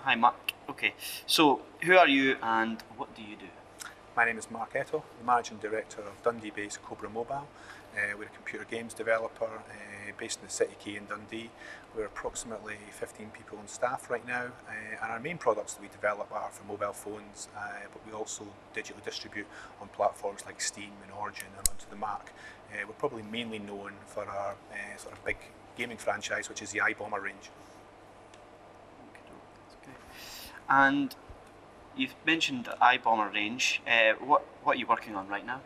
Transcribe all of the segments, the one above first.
Hi, Mark. Okay, so who are you and what do you do? My name is Mark Ettle, the Managing Director of Dundee-based Cobra Mobile. We're a computer games developer based in the City Key in Dundee. We're approximately 15 people on staff right now, and our main products that we develop are for mobile phones, but we also digitally distribute on platforms like Steam and Origin and onto the Mac. We're probably mainly known for our sort of big gaming franchise, which is the iBomber range. And you've mentioned the iBomber range. What are you working on right now?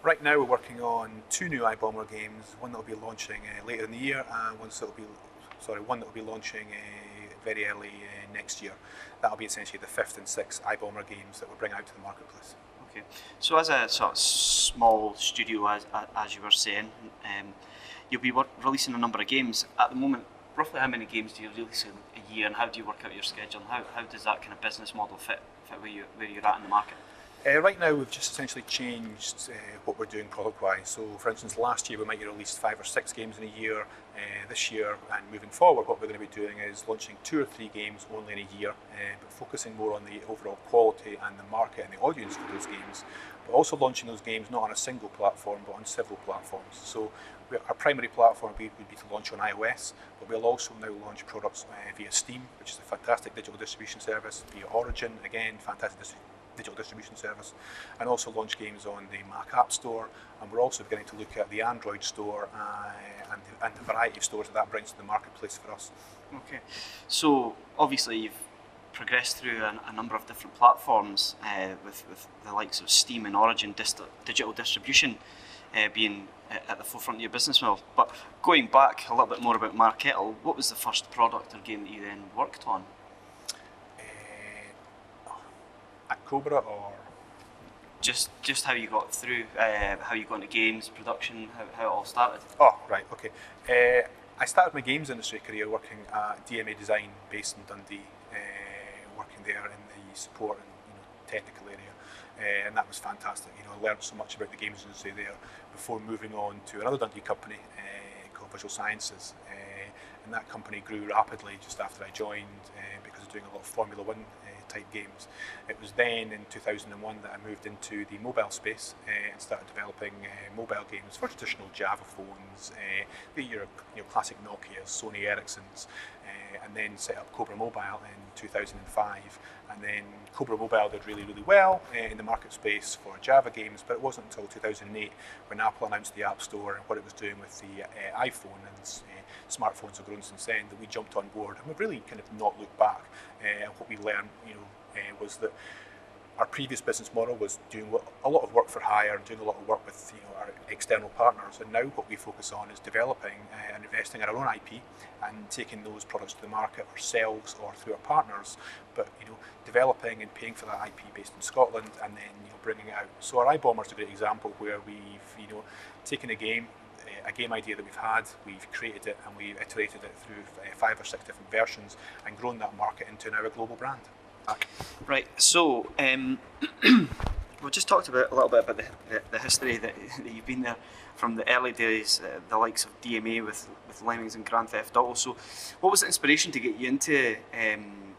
Right now we're working on two new iBomber games, one that will be launching later in the year and one that will be launching very early next year. That'll be essentially the fifth and sixth iBomber games that we'll bring out to the marketplace. Okay, so as a sort of small studio, as you were saying, you'll be releasing a number of games. At the moment, roughly how many games do you release a year, and how do you work out your schedule, and how does that kind of business model fit where you're at in the market? Right now we've just essentially changed what we're doing product-wise. So for instance, last year we might have released 5 or 6 games in a year. This year and moving forward, what we're going to be doing is launching 2 or 3 games only in a year, but focusing more on the overall quality and the market and the audience for those games, but also launching those games not on a single platform but on several platforms. So our primary platform would be to launch on iOS, but we'll also now launch products via Steam, which is a fantastic digital distribution service, via Origin, again, fantastic digital distribution service, and also launch games on the Mac App Store, and we're also beginning to look at the Android Store and the variety of stores that brings to the marketplace for us. Okay, so obviously you've progressed through a number of different platforms with the likes of Steam and Origin digital distribution being at the forefront of your business model. But going back a little bit more about Mark Ettle, what was the first product or game that you then worked on? At Cobra, or just how you got through, how you got into games production, how it all started? Oh, right, okay. I started my games industry career working at DMA Design, based in Dundee, working there in the support and technical area, and that was fantastic. I learned so much about the games industry there before moving on to another Dundee company called Visual Sciences, and that company grew rapidly just after I joined because of doing a lot of Formula One type games. It was then in 2001 that I moved into the mobile space and started developing mobile games for traditional Java phones, your classic Nokias, Sony Ericssons, and then set up Cobra Mobile in 2005. And then Cobra Mobile did really, really well in the market space for Java games, but it wasn't until 2008 when Apple announced the App Store and what it was doing with the iPhone, and smartphones have grown since then, that we jumped on board, and we've really kind of not looked back. And what we learned, was that our previous business model was doing a lot of work for hire and doing a lot of work with our external partners, and now what we focus on is developing and investing in our own IP and taking those products to the market ourselves or through our partners, but developing and paying for that IP based in Scotland and then bringing it out. So our iBomber is a great example where we've taken a game idea that we've had, we've created it and we've iterated it through 5 or 6 different versions and grown that market into now a global brand. Right, so we just talked a little bit about the history that you've been there from the early days, the likes of DMA with Lemmings and Grand Theft Auto. So what was the inspiration to get you into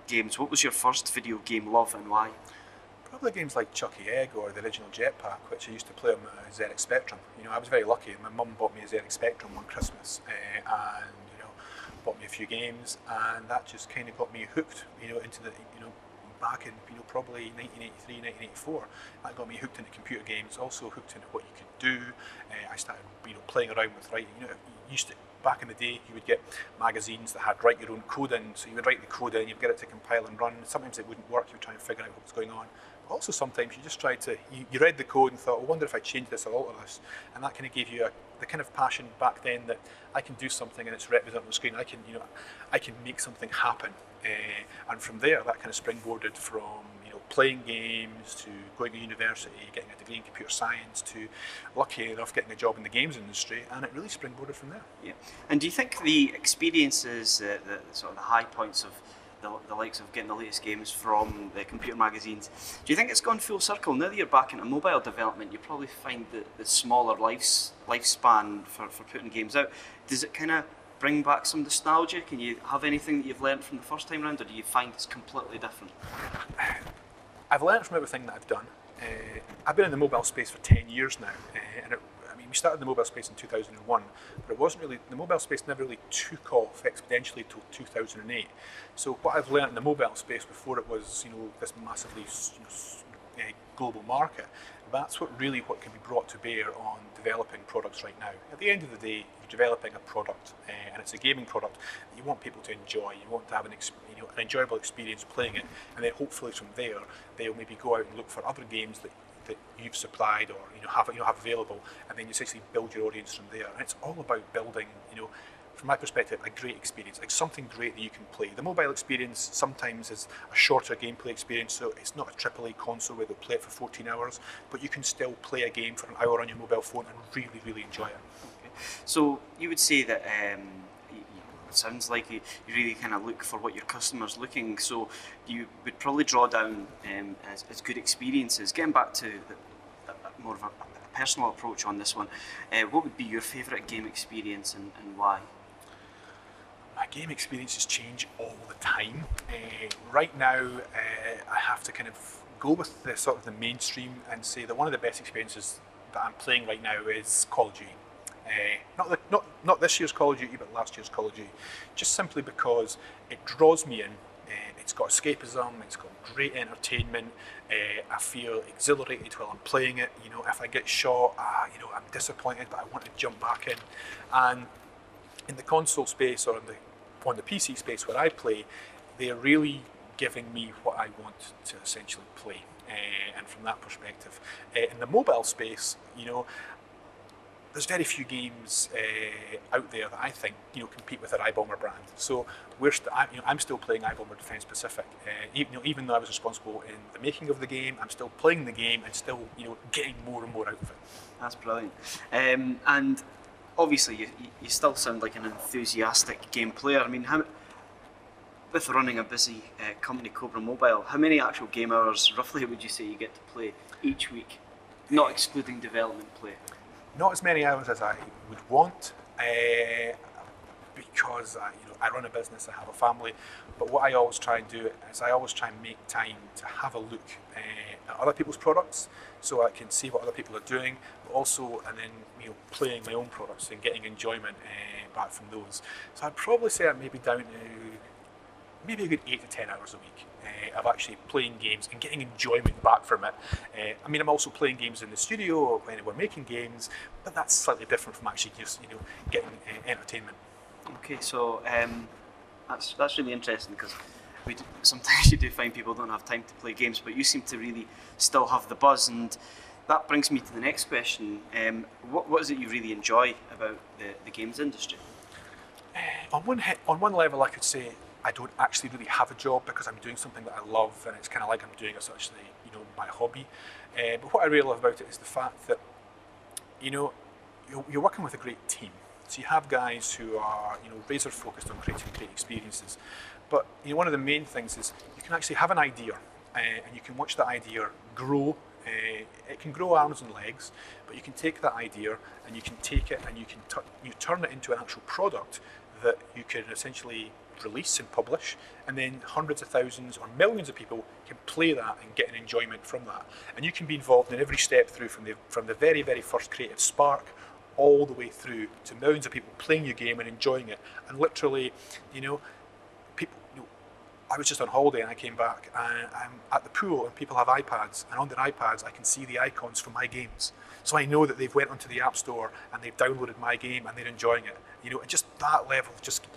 games? What was your first video game love and why? Probably games like Chucky Egg or the original Jetpack, which I used to play on my ZX Spectrum. I was very lucky. My mum bought me a ZX Spectrum one Christmas and bought me a few games, and that just kind of got me hooked into the back in probably 1983, 1984. That got me hooked into computer games, also hooked into what you could do. I started playing around with writing. Back in the day, you would get magazines that had write your own code in, so you would write the code in, you'd get it to compile and run. Sometimes it wouldn't work, you would try and figure out what was going on. But also sometimes you just tried to, you read the code and thought, I wonder if I change this or alter this. And that kind of gave you the kind of passion back then that I can do something and it's represented on the screen. I can make something happen. And from there, that kind of springboarded from playing games to going to university, getting a degree in computer science, to lucky enough getting a job in the games industry, and it really springboarded from there. Yeah. And do you think the experiences, the sort of the high points of the likes of getting the latest games from the computer magazines, do you think it's gone full circle? Now that you're back into mobile development, you probably find the smaller lifespan for putting games out. Does it kind of bring back some nostalgia? Can you have anything that you've learnt from the first time round, or do you find it's completely different? I've learnt from everything that I've done. I've been in the mobile space for 10 years now, and we started the mobile space in 2001, but it wasn't really, the mobile space never really took off exponentially until 2008. So what I've learnt in the mobile space before it was, this massively global market, that's what can be brought to bear on developing products right now. At the end of the day, you're developing a product, and it's a gaming product that you want people to enjoy. You want to have an enjoyable experience playing it, and then hopefully from there they'll maybe go out and look for other games that you've supplied or have available, and then you essentially build your audience from there. And it's all about building, from my perspective, a great experience, like something great that you can play. The mobile experience sometimes is a shorter gameplay experience, so it's not a AAA console where they'll play it for 14 hours, but you can still play a game for an hour on your mobile phone and really, really enjoy it. Okay. So you would say that it sounds like you really kind of look for what your customer's looking, so you would probably draw down as good experiences. Getting back to more of a personal approach on this one, what would be your favourite game experience and why? My game experiences change all the time. Right now, I have to kind of go with the sort of the mainstream and say that one of the best experiences that I'm playing right now is Call of Duty. Not this year's Call of Duty, but last year's Call of Duty. Just simply because it draws me in. It's got escapism, it's got great entertainment. I feel exhilarated while I'm playing it. If I get shot, I'm disappointed, but I want to jump back in. And in the console space or on the PC space where I play, they're really giving me what I want to essentially play. And from that perspective, in the mobile space, there's very few games out there that I think compete with our iBomber brand. So I'm still playing iBomber Defence Pacific. Even though I was responsible in the making of the game, I'm still playing the game and still getting more and more out of it. That's brilliant. And obviously you still sound like an enthusiastic game player. I mean, with running a busy company, Cobra Mobile, how many actual game hours roughly would you say you get to play each week, not excluding development play? Not as many hours as I would want, because I run a business, I have a family. But what I always try and do is I always try and make time to have a look at other people's products, so I can see what other people are doing, but also and then playing my own products and getting enjoyment back from those. So I'd probably say I'm maybe down to maybe a good 8 to 10 hours a week of actually playing games and getting enjoyment back from it. I'm also playing games in the studio or when we're making games, but that's slightly different from actually just getting entertainment. Okay, so that's really interesting, because sometimes you do find people don't have time to play games, but you seem to really still have the buzz, and that brings me to the next question. What is it you really enjoy about the games industry? On one level, I could say I don't actually really have a job, because I'm doing something that I love, and it's kind of like I'm doing it actually, my hobby. But what I really love about it is the fact that, you're working with a great team. So you have guys who are, razor focused on creating great experiences. But one of the main things is you can actually have an idea, and you can watch that idea grow. It can grow arms and legs, but you can take that idea and you can take it and you turn it into an actual product that you can essentially release and publish, and then hundreds of thousands or millions of people can play that and get an enjoyment from that. And you can be involved in every step through, from the very, very first creative spark all the way through to millions of people playing your game and enjoying it. And literally, people, I was just on holiday and I came back and I'm at the pool and people have iPads, and on their iPads I can see the icons for my games. So I know that they've went onto the App Store and they've downloaded my game and they're enjoying it. And just that level just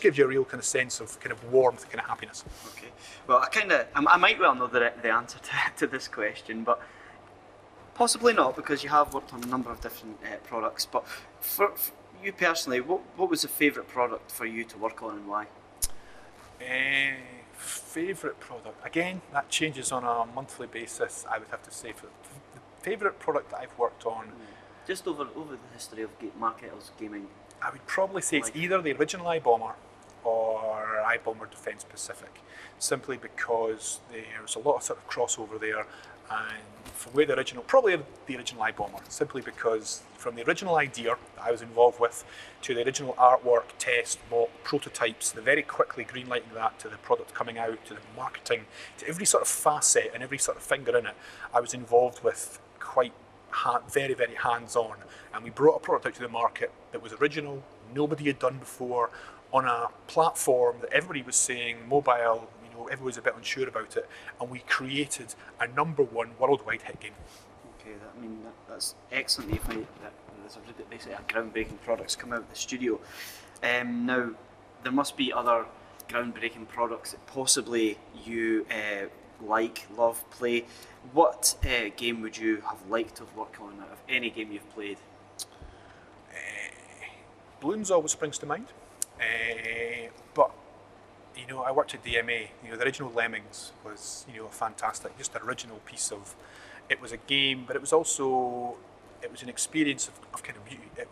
gives you a real kind of sense of kind of warmth, kind of happiness. Okay. Well, I might well know the answer to this question, but possibly not, because you have worked on a number of different products. But for you personally, what was the favourite product for you to work on, and why? Favourite product? Again, that changes on a monthly basis, I would have to say. For the favourite product that I've worked on, just over the history of marketers gaming, I would probably say it's either the original iBomber or iBomber Defence Pacific, simply because there's a lot of sort of crossover there, and from where the original, probably the original iBomber, simply because from the original idea that I was involved with to the original artwork, test, mock, prototypes, the very quickly greenlighting that to the product coming out, to the marketing, to every sort of facet and every sort of finger in it, I was involved with quite very, very hands-on. And we brought a product out to the market that was original, nobody had done before, on a platform that everybody was saying, mobile, everyone was a bit unsure about it, and we created a #1 worldwide hit game. Okay, that's excellent. You find that there's basically a groundbreaking products come out of the studio. Now, there must be other groundbreaking products that possibly you love, play. What game would you have liked to work on out of any game you've played? Bloons always springs to mind, but I worked at DMA. The original Lemmings was a fantastic, just an original piece of. It was a game, but it was an experience of kind of beauty. It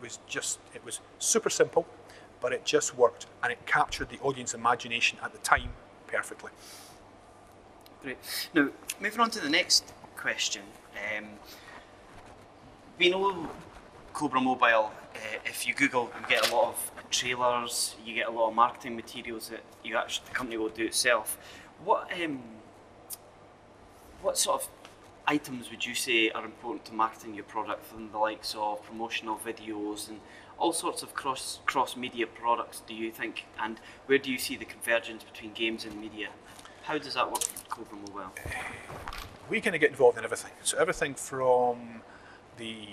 was super simple, but it just worked, and it captured the audience imagination at the time perfectly. Great. Now, moving on to the next question. We know Cobra Mobile, if you Google, you get a lot of trailers, you get a lot of marketing materials that the company will do itself. What sort of items would you say are important to marketing your product, from the likes of promotional videos and all sorts of cross-media products, do you think? And where do you see the convergence between games and media? How does that work for Cobra Mobile? We kind of get involved in everything. So everything from the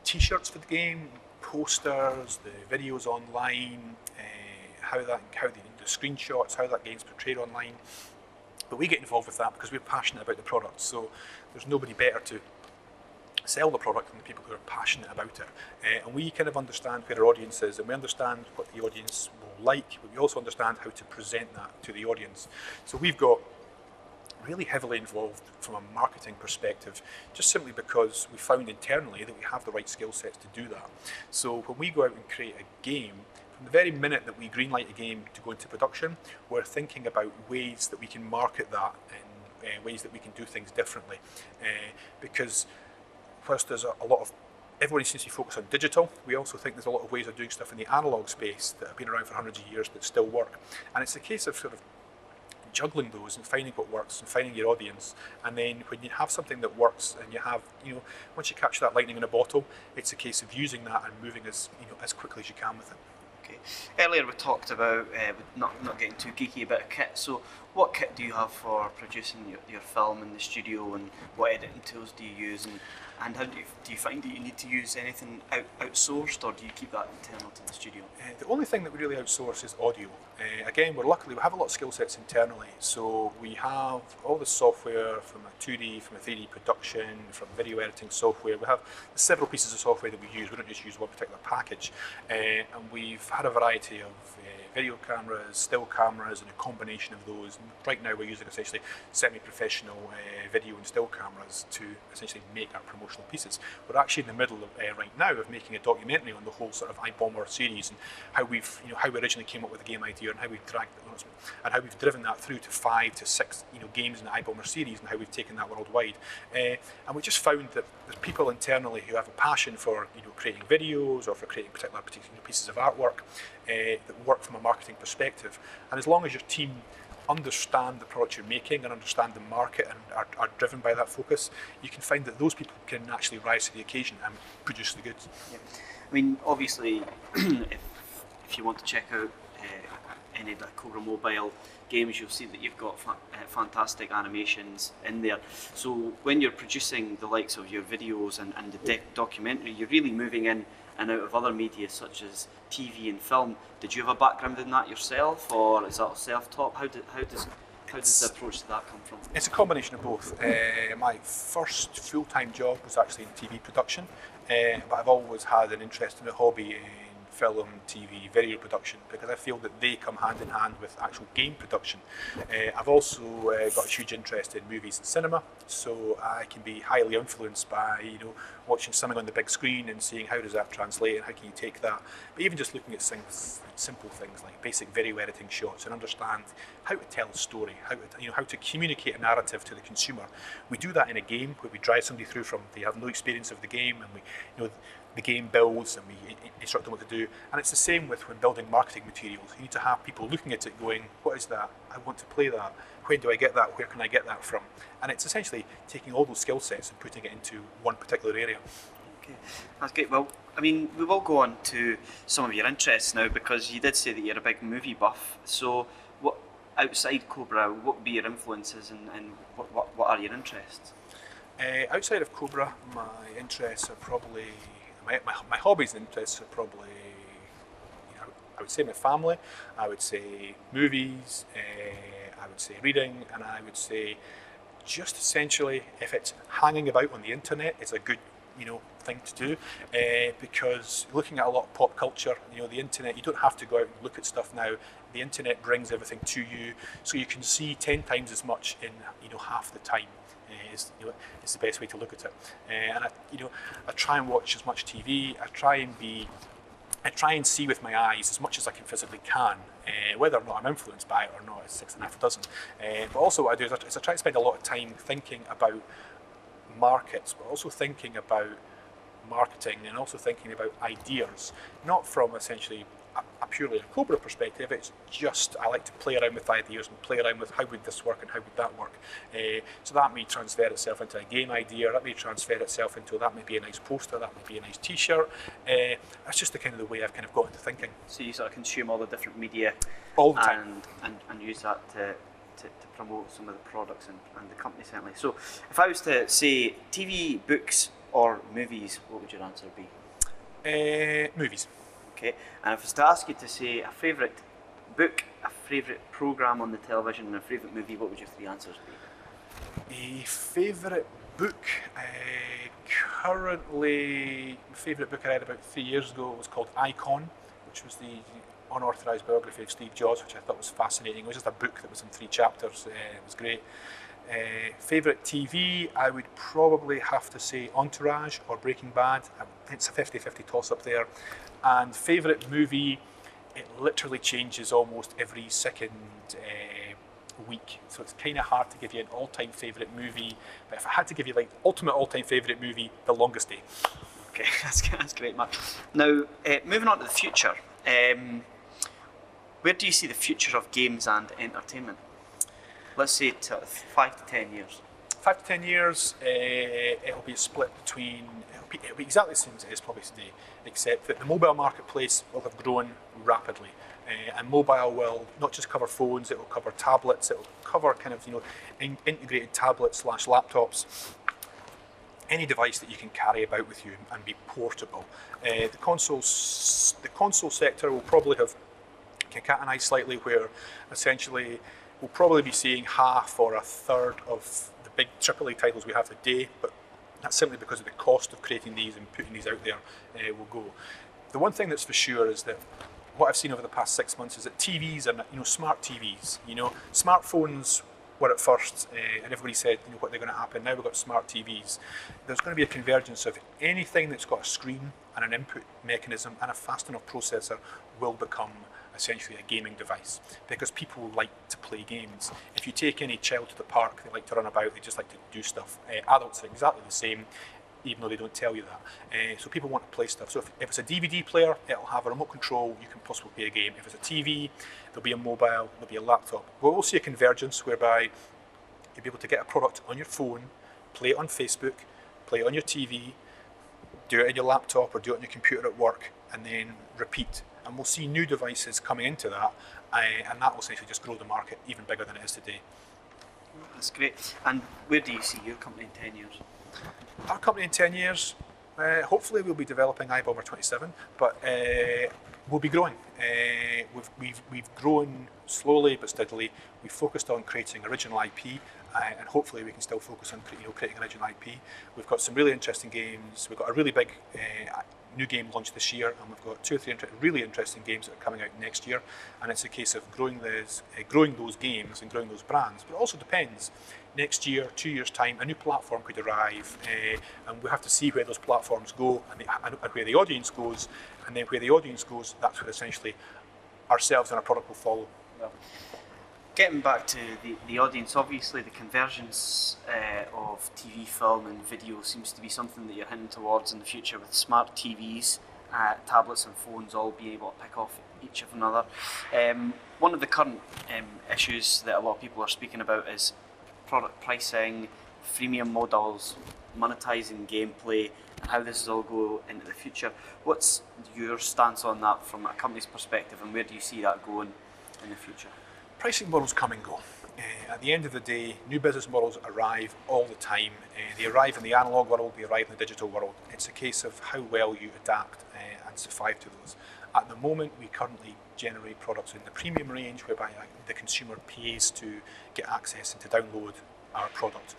t-shirts for the game, posters, the videos online, how the screenshots, how that game's portrayed online. But we get involved with that because we're passionate about the product. So there's nobody better to sell the product than the people who are passionate about it. And we kind of understand where our audience is, and we understand what the audience will like, but we also understand how to present that to the audience. So we've got really heavily involved from a marketing perspective, just simply because we found internally that we have the right skill sets to do that. So when we go out and create a game, from the very minute that we greenlight a game to go into production, we're thinking about ways that we can market that and ways that we can do things differently. Because whilst there's a lot of, everybody seems to focus on digital, we also think there's a lot of ways of doing stuff in the analog space that have been around for hundreds of years that still work. And it's a case of sort of juggling those and finding what works and finding your audience. And then when you have something that works and you have, once you catch that lightning in a bottle, it's a case of using that and moving as quickly as you can with it. Okay. Earlier we talked about not getting too geeky about kit. So what kit do you have for producing your film in the studio, and what editing tools do you use, and how do you find that you need to use anything outsourced, or do you keep that internal to the studio? The only thing that we really outsource is audio. Again, we have a lot of skill sets internally, so we have all the software from a 2D, from a 3D production, from video editing software. We have several pieces of software that we use. We don't just use one particular package, and we've had a variety of video cameras, still cameras, and a combination of those. And right now we're using essentially semi-professional video and still cameras to essentially make our promotional pieces. We're actually in the middle of, right now, of making a documentary on the whole sort of iBomber series and how we've, how we originally came up with the game idea and how we've dragged it, and how we've driven that through to 5 to 6, games in the iBomber series, and how we've taken that worldwide. And we just found that there's people internally who have a passion for, creating videos or for creating particular pieces of artwork that work from a marketing perspective. And as long as your team understand the product you're making and understand the market and are driven by that focus, you can find that those people can actually rise to the occasion and produce the goods. Yeah. I mean, obviously, if you want to check out any of the Cobra Mobile games, you'll see that you've got fantastic animations in there. So when you're producing the likes of your videos and the documentary, you're really moving in and out of other media such as TV and film. Did you have a background in that yourself, or is that self-taught? How does the approach to that come from? It's a combination of both. My first full-time job was actually in TV production, but I've always had an interest in a hobby in film, TV, video production, because I feel that they come hand in hand with actual game production. I've also got a huge interest in movies and cinema, so I can be highly influenced by watching something on the big screen and seeing how does that translate and how can you take that. But even just looking at simple things like basic video editing shots and understand how to tell a story, how to communicate a narrative to the consumer. We do that in a game where we drive somebody through from they have no experience of the game, and we the game builds and we instruct them what to do. And it's the same with when building marketing materials. You need to have people looking at it going, what is that? I want to play that. When do I get that? Where can I get that from? And it's essentially taking all those skill sets and putting it into one particular area. Okay, that's great. Well, I mean, we will go on to some of your interests now, because you did say that you're a big movie buff. So what, outside Cobra, what would be your influences and what are your interests? Outside of Cobra, my interests are probably, my hobbies and interests are probably, I would say my family, I would say movies, I would say reading, and I would say just essentially if it's hanging about on the internet, it's a good thing to do, because looking at a lot of pop culture, the internet, you don't have to go out and look at stuff now. The internet brings everything to you, so you can see 10 times as much in half the time. Is the best way to look at it. And I try and watch as much TV. I try and see with my eyes as much as I can physically can. Whether or not I'm influenced by it or not is 6 1/2 dozen. But also what I do is I try to spend a lot of time thinking about markets, but also thinking about marketing and also thinking about ideas, not from essentially a purely a Cobra perspective. It's just I like to play around with ideas and play around with how would this work and how would that work. So that may transfer itself into a game idea, that may transfer itself into that may be a nice poster, that may be a nice t-shirt. That's just the kind of the way I've kind of got into thinking. So you sort of consume all the different media all the time and use that to promote some of the products and the company, certainly. So if I was to say TV, books or movies, what would your answer be? Movies. Okay, and if I was to ask you to say a favourite book, a favourite programme on the television and a favourite movie, what would your 3 answers be? A favourite book, currently, my favourite book I read about 3 years ago was called Icon, which was the unauthorised biography of Steve Jobs, which I thought was fascinating. It was just a book that was in 3 chapters, it was great. Favourite TV, I would probably have to say Entourage or Breaking Bad. It's a 50-50 toss up there. And favourite movie, it literally changes almost every second week, so it's kind of hard to give you an all-time favourite movie. But if I had to give you like ultimate all-time favourite movie, The Longest Day. Okay, that's great, Matt. Now, moving on to the future, where do you see the future of games and entertainment? Let's say 5 to 10 years. 5 to 10 years, it'll be a split between, it'll be exactly the same as it is probably today, except that the mobile marketplace will have grown rapidly. And mobile will not just cover phones, it will cover tablets, it will cover kind of integrated tablets / laptops, any device that you can carry about with you and be portable. The console sector will probably have concatenated slightly, where essentially we'll probably be seeing half or a third of the big AAA titles we have today, but that's simply because of the cost of creating these and putting these out there will go. The one thing that's for sure is that what I've seen over the past 6 months is that TVs and smart TVs, smartphones were at first, and everybody said what they're going to happen. Now we've got smart TVs. There's going to be a convergence of anything that's got a screen and an input mechanism and a fast enough processor will become essentially a gaming device, because people like to play games. If you take any child to the park, they like to run about, they just like to do stuff. Adults are exactly the same, even though they don't tell you that. So people want to play stuff. So if it's a DVD player, it'll have a remote control, you can possibly play a game. If it's a TV, there'll be a mobile, there'll be a laptop. We'll see a convergence whereby you'll be able to get a product on your phone, play it on Facebook, play it on your TV, do it on your laptop or do it on your computer at work, and then repeat. And we'll see new devices coming into that, and that will essentially just grow the market even bigger than it is today. That's great. And where do you see your company in 10 years? Our company in 10 years, hopefully we'll be developing iBomber 27, but we'll be growing. We've we've grown slowly but steadily. We've focused on creating original IP, and hopefully we can still focus on creating original IP. We've got some really interesting games. We've got a really big new game launched this year, and we've got 2 or 3 really interesting games that are coming out next year. And it's a case of growing those games and growing those brands. But it also depends. Next year, 2 years' time, a new platform could arrive, and we have to see where those platforms go and where the audience goes. And then where the audience goes, that's where essentially ourselves and our product will follow. Well, getting back to the audience, obviously the convergence of TV, film and video seems to be something that you're hinting towards in the future with smart TVs, tablets and phones all being able to pick off each of another. One of the current issues that a lot of people are speaking about is product pricing, freemium models, monetizing gameplay, and how this will all go into the future. What's your stance on that from a company's perspective, and where do you see that going in the future? Pricing models come and go. At the end of the day, new business models arrive all the time. They arrive in the analog world, they arrive in the digital world. It's a case of how well you adapt and survive to those. At the moment, we currently generate products in the premium range, whereby the consumer pays to get access and to download our product.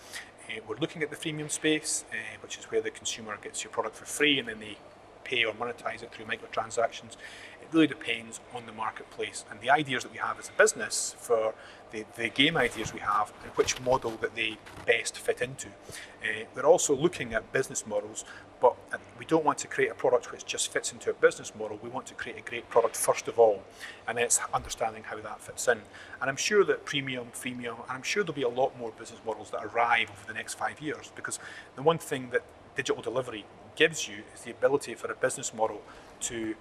We're looking at the freemium space, which is where the consumer gets your product for free and then they pay or monetize it through microtransactions. It really depends on the marketplace and the ideas that we have as a business for the game ideas we have and which model that they best fit into. We're also looking at business models, but we don't want to create a product which just fits into a business model. We want to create a great product first of all, and then it's understanding how that fits in. And I'm sure that premium, freemium, and I'm sure there'll be a lot more business models that arrive over the next 5 years, because the one thing that digital delivery gives you is the ability for a business model to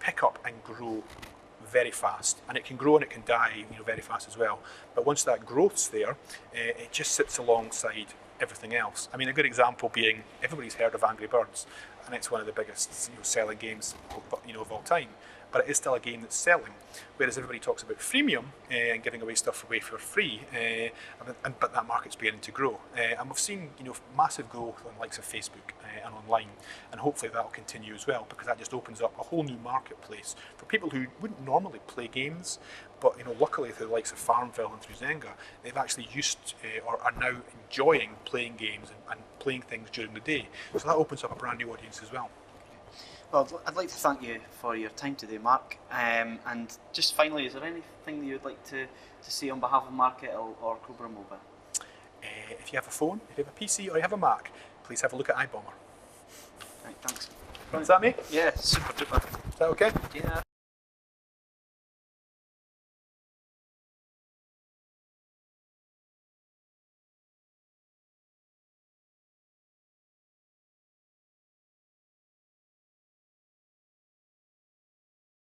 pick up and grow very fast, and it can grow and it can die very fast as well. But once that growth's there, it just sits alongside everything else. I mean, a good example being, everybody's heard of Angry Birds, and it's one of the biggest selling games of all time. But it is still a game that's selling. Whereas everybody talks about freemium and giving away stuff away for free, but that market's beginning to grow. And we've seen massive growth on the likes of Facebook and online, and hopefully that will continue as well, because that just opens up a whole new marketplace for people who wouldn't normally play games. But luckily through the likes of Farmville and through Zynga, they've actually used or are now enjoying playing games and playing things during the day. So that opens up a brand new audience as well. Well, I'd like to thank you for your time today, Mark. And just finally, is there anything that you'd like to say on behalf of Mark Ettle or Cobra Mobile? If you have a phone, if you have a PC or you have a Mac, please have a look at iBomber. Right, thanks. Is that me? Yeah, super duper. Is that okay? Yeah.